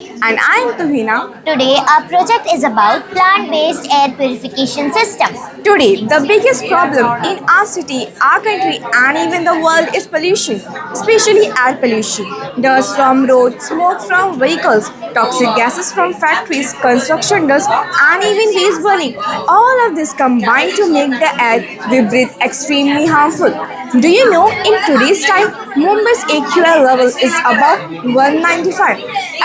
And I am Tuhina. Today, our project is about plant-based air purification system. Today, the biggest problem in our city, our country, and even the world is pollution, especially air pollution. Dust from roads, smoke from vehicles, toxic gases from factories, construction dust, and even waste burning. All of this combine to make the air we breathe extremely harmful. Do you know in today's time, Mumbai's AQI level is above 195?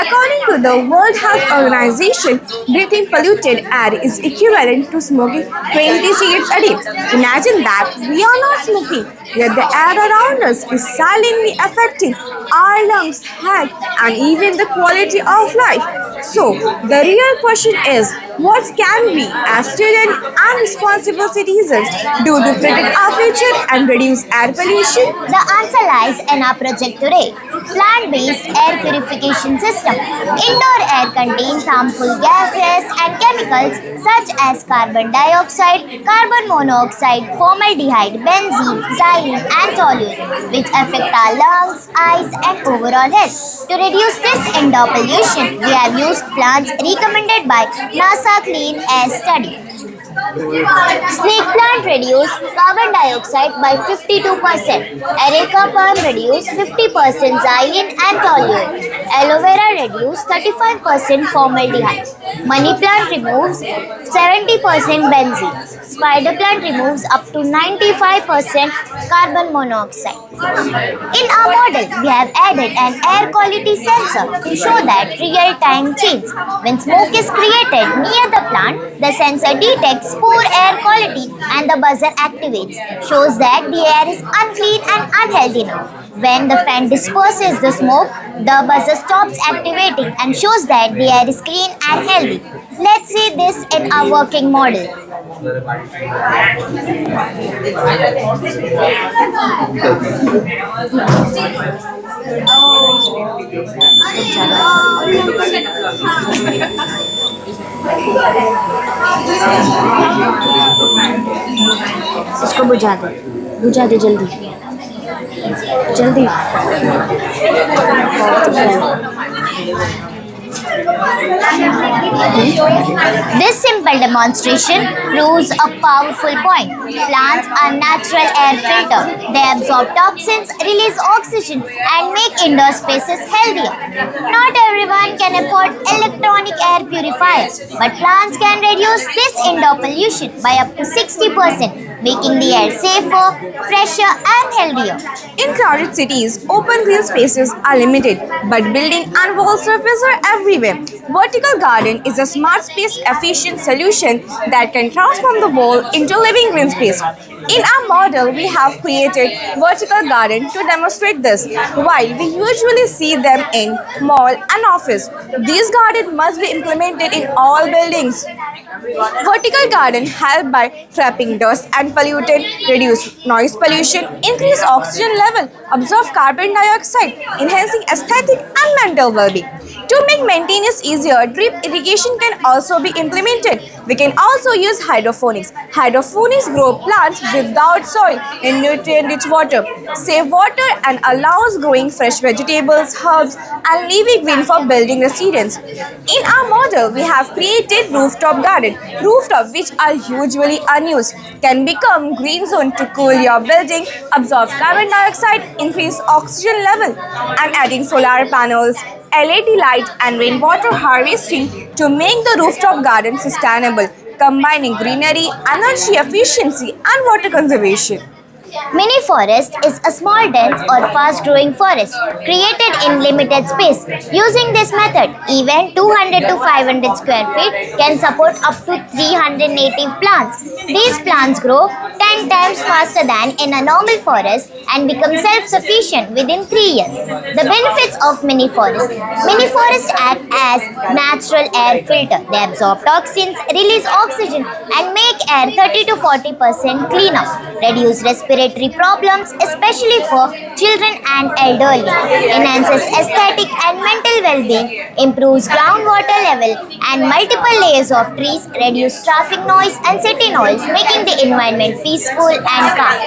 According to the World Health Organization, breathing polluted air is equivalent to smoking 20 cigarettes a day. Imagine that we are not smoking, yet the air around us is silently affecting our lungs, health, and even the quality of life. So, the real question is what can we, as students and responsible citizens, do to protect our future and reduce air pollution? The answer lies in our project today. Plant-based air purification system. Indoor air contains harmful gases and chemicals such as carbon dioxide, carbon monoxide, formaldehyde, benzene, xylene and toluene, which affect our lungs, eyes and overall health. To reduce this indoor pollution, we have used plants recommended by NASA Clean Air Study. Snake plant reduce carbon dioxide by 52%. Areca palm reduce 50% xylene and toluene. Aloe vera reduce 35% formaldehyde. Money plant removes 70% benzene. Spider plant removes up to 95% carbon monoxide. In our model, we have added an air quality sensor to show that real-time change. When smoke is created near the plant, the sensor detects poor air quality and the buzzer activates, shows that the air is unclean and unhealthy now. When the fan disperses the smoke, the buzzer stops activating and shows that the air is clean and healthy. Let's see this in our working model. इसको बुझा दे जल्दी जल्दी This simple demonstration proves a powerful point. Plants are natural air filter. They absorb toxins, release oxygen, and make indoor spaces healthier. Not everyone can afford electronic air purifiers, but plants can reduce this indoor pollution by up to 60%, making the air safer, fresher, and healthier. In crowded cities, open green spaces are limited, but building and wall surfaces are everywhere. Vertical garden is a smart space efficient solution that can transform the wall into living green space. In our model, we have created vertical garden to demonstrate this. While we usually see them in mall and office, these gardens must be implemented in all buildings. Vertical garden help by trapping dust and pollutant, reduce noise pollution, increase oxygen level, absorb carbon dioxide, enhancing aesthetic and mental well-being. To make maintenance easier, drip irrigation can also be implemented. We can also use hydroponics. Hydroponics grow plants without soil in nutrient-rich water, save water and allows growing fresh vegetables, herbs and leafy green for building residence. In our model, we have created rooftop garden. Rooftop, which are usually unused, can become green zone to cool your building, absorb carbon dioxide, increase oxygen level, and adding solar panels, LED light and rainwater harvesting to make the rooftop garden sustainable, combining greenery, energy efficiency and water conservation. Mini forest is a small, dense or fast-growing forest created in limited space. Using this method, even 200 to 500 square feet can support up to 300 native plants. These plants grow 10 times faster than in a normal forest and become self-sufficient within 3 years. The benefits of mini forest. Mini forests act as natural air filter. They absorb toxins, release oxygen and make air 30 to 40% cleaner. Reduce respiratory problems, especially for children and elderly. Enhances aesthetic and mental well-being. Improves groundwater level and multiple layers of trees reduce traffic noise and city noise, making the environment peaceful and calm.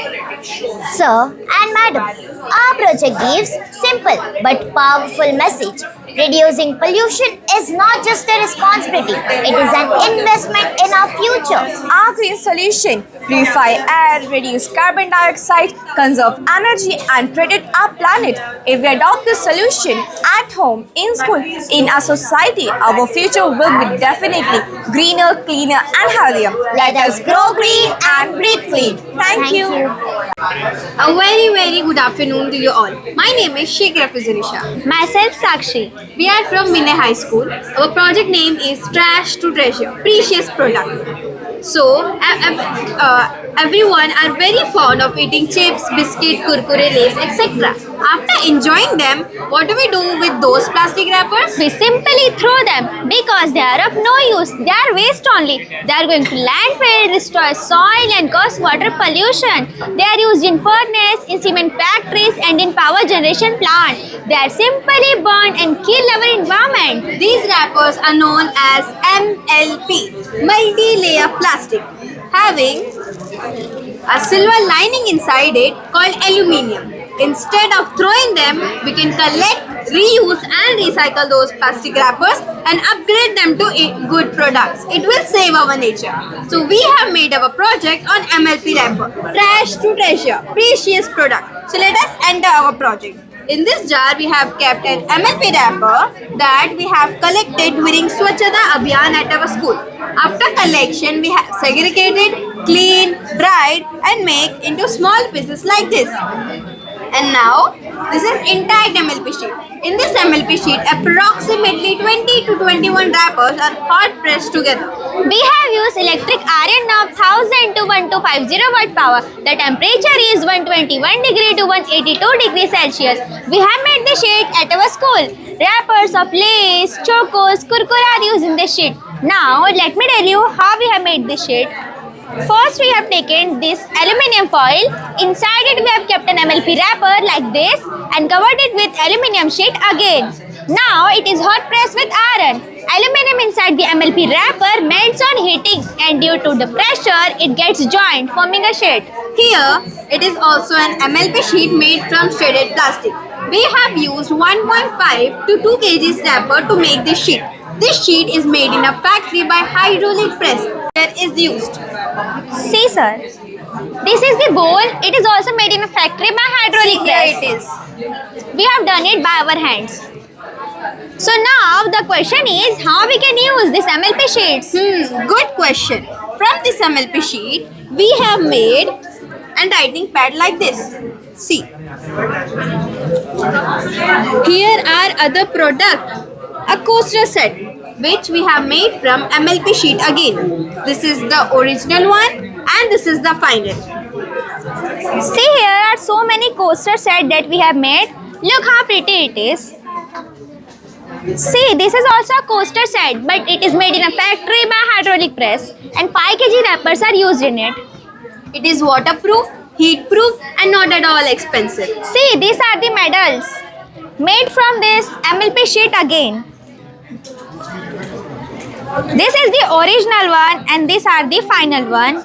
Sir and Madam, our project gives simple but powerful message. Reducing pollution is not just a responsibility, it is an investment in our future. Our green solution purify air, reduce carbon dioxide, conserve energy, and protect our planet. If we adopt this solution at home, in school, in our society, our future will be definitely greener, cleaner, and healthier. Let us grow green and breathe clean. Thank you. A very good afternoon to you all. My name is Sheikh Rafizunisha. Myself, Sakshi. We are from Vinay High School. Our project name is Trash to Treasure, Precious Product. So, everyone are very fond of eating chips, biscuit, kurkure, lays, etc. After enjoying them, what do we do with those plastic wrappers? We simply throw them because they are of no use. They are waste only. They are going to landfill, destroy soil and cause water pollution. They are used in furnace, in cement factories and in power generation plant. They are simply burned and kill our environment. These wrappers are known as MLP, multi-layer plastic, having a silver lining inside it called aluminium. Instead of throwing them, we can collect, reuse and recycle those plastic wrappers and upgrade them to good products. It will save our nature. So we have made our project on MLP wrapper, Trash to Treasure, Precious Product. So let us enter our project. In this jar, we have kept an MLP wrapper that we have collected during Swachhata Abhiyan at our school. After collection, we have segregated, cleaned, dried and make into small pieces like this. And now, this is intact MLP sheet. In this MLP sheet, approximately 20 to 21 wrappers are hot pressed together. We have used electric iron knob 1000 to 1250 watt power. The temperature is 121 degree to 182 degrees Celsius. We have made the sheet at our school. Wrappers of Lays, Chocos, Kurkure are used in the sheet. Now, let me tell you how we have made this sheet. First, we have taken this aluminium foil. Inside it, we have kept an MLP wrapper like this and covered it with aluminium sheet again. Now, it is hot pressed with iron. Aluminium inside the MLP wrapper melts on heating and due to the pressure, it gets joined, forming a sheet. Here, it is also an MLP sheet made from shredded plastic. We have used 1.5 to 2 kg wrapper to make this sheet. This sheet is made in a factory by hydraulic press. There is used. See, sir. This is the bowl. It is also made in a factory by hydraulic press. Here it is. We have done it by our hands. So now the question is how we can use this MLP sheets. Good question. From this MLP sheet, we have made a writing pad like this. See. Here are other product. A coaster set, which we have made from MLP sheet again. This is the original one and this is the final. See, here are so many coaster sets that we have made. Look how pretty it is. See, this is also a coaster set, but it is made in a factory by hydraulic press and 5 kg wrappers are used in it. It is waterproof, heat proof and not at all expensive. See, these are the medals made from this MLP sheet again. This is the original one and these are the final one.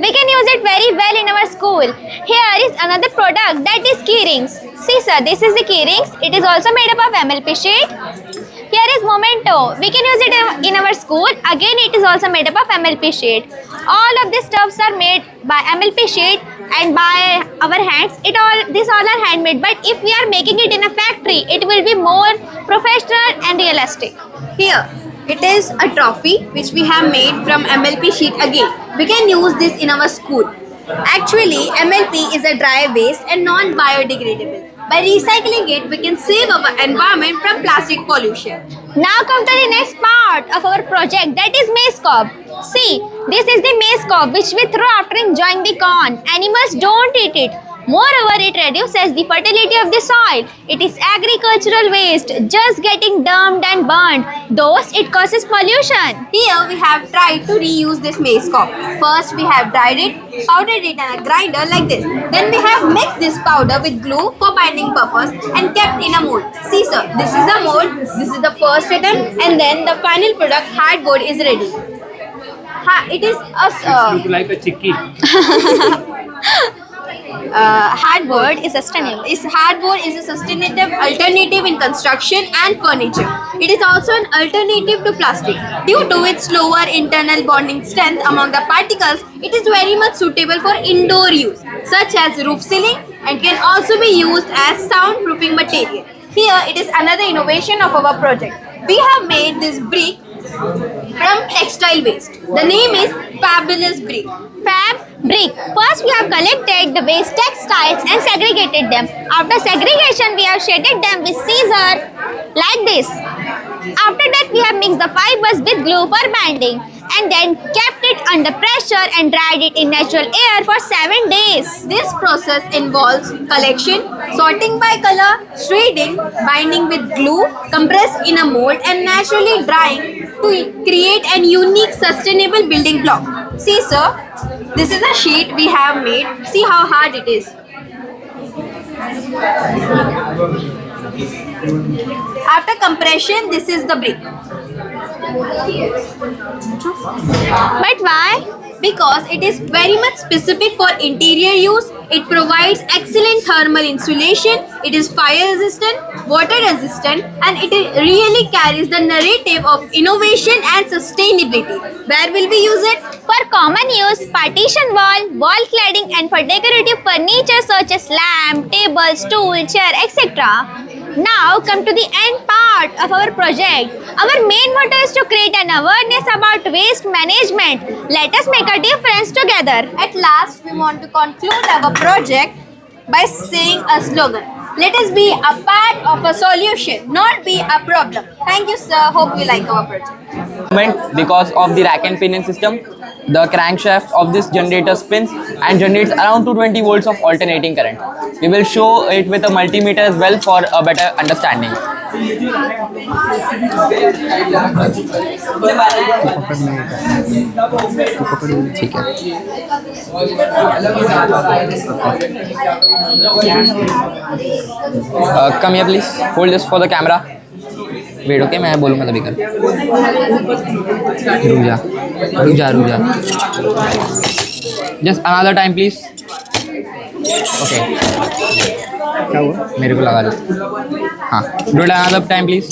We can use it very well in our school. Here is another product, that is key rings. See, sir, this is the key rings. It is also made up of MLP sheet. Here is memento. We can use it in our school. Again, it is also made up of MLP sheet. All of these stuffs are made by MLP sheet and by our hands. These all are handmade. But if we are making it in a factory, it will be more professional and realistic. Here, it is a trophy which we have made from MLP sheet again. We can use this in our school. Actually, MLP is a dry waste and non-biodegradable. By recycling it, we can save our environment from plastic pollution. Now come to the next part of our project, that is maize cob. See, this is the maize cob which we throw after enjoying the corn. Animals don't eat it. Moreover, it reduces the fertility of the soil. It is agricultural waste, just getting dumped and burned. Thus, it causes pollution. Here we have tried to reuse this maize cob. First we have dried it, powdered it in a grinder like this. Then we have mixed this powder with glue for binding purpose and kept in a mold. See sir, this is the mold, this is the first attempt and then the final product hardboard is ready. It is Look like a chicky. hardboard is sustainable. Hardboard is a sustainable alternative in construction and furniture. It is also an alternative to plastic. Due to its lower internal bonding strength among the particles, it is very much suitable for indoor use, such as roof sealing, and can also be used as soundproofing material. Here, it is another innovation of our project. We have made this brick from textile waste. The name is Fabulous Brick. Fab brick. First, we have collected the waste textiles and segregated them. After segregation, we have shaded them with scissor like this. After that, we have mixed the fibers with glue for binding and then kept it under pressure and dried it in natural air for 7 days. This process involves collection, sorting by color, shading, binding with glue, compressed in a mold, and naturally drying to create an unique sustainable building block. See, sir, this is a sheet we have made. See how hard it is. After compression, this is the brick. But why? Because it is very much specific for interior use. It provides excellent thermal insulation, it is fire resistant, water resistant, and it really carries the narrative of innovation and sustainability. Where will we use it? For common use, partition wall cladding, and for decorative furniture such as lamp, table, stool, chair, etc. Now come to the end part of our project. Our main motto is to create an awareness about waste management. Let us make a difference together. At last, we want to conclude our project by saying a slogan. Let us be a part of a solution, not be a problem. Thank you, sir. Hope you like our project. Because of the rack and pinion system, the crankshaft of this generator spins and generates around 220 volts of alternating current. We will show it with a multimeter as well for a better understanding. Come here please, hold this for the camera. Wait, okay, मैं बोलूँगा तभी कर. रुक जा. Just another time please. Okay. क्या हुआ? मेरे को लगा लो. हाँ. Do it another time please.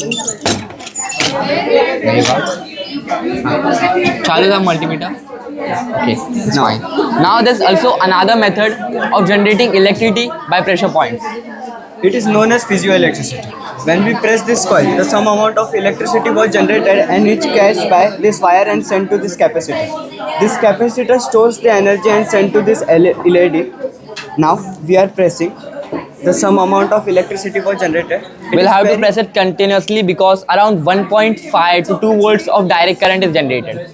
नहीं हुआ. चालू था multimeter. Okay, it's fine. Now there's also another method of generating electricity by pressure points. It is known as piezoelectricity. When we press this coil, the some amount of electricity was generated and it's catched by this wire and sent to this capacitor. This capacitor stores the energy and sent to this LED. Now we are pressing. The some amount of electricity was generated. We'll have to press it continuously because around 1.5 to 2 volts of direct current is generated.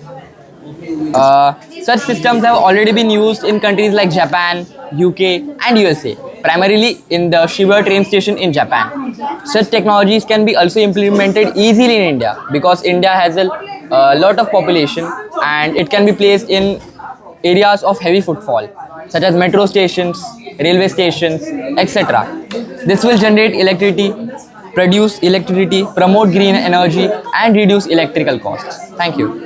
Such systems have already been used in countries like Japan, UK and USA, primarily in the Shiba train station in Japan. Such technologies can be also implemented easily in India because India has a lot of population and it can be placed in areas of heavy footfall such as metro stations, railway stations, etc. This will generate electricity, produce electricity, promote green energy and reduce electrical costs. Thank you.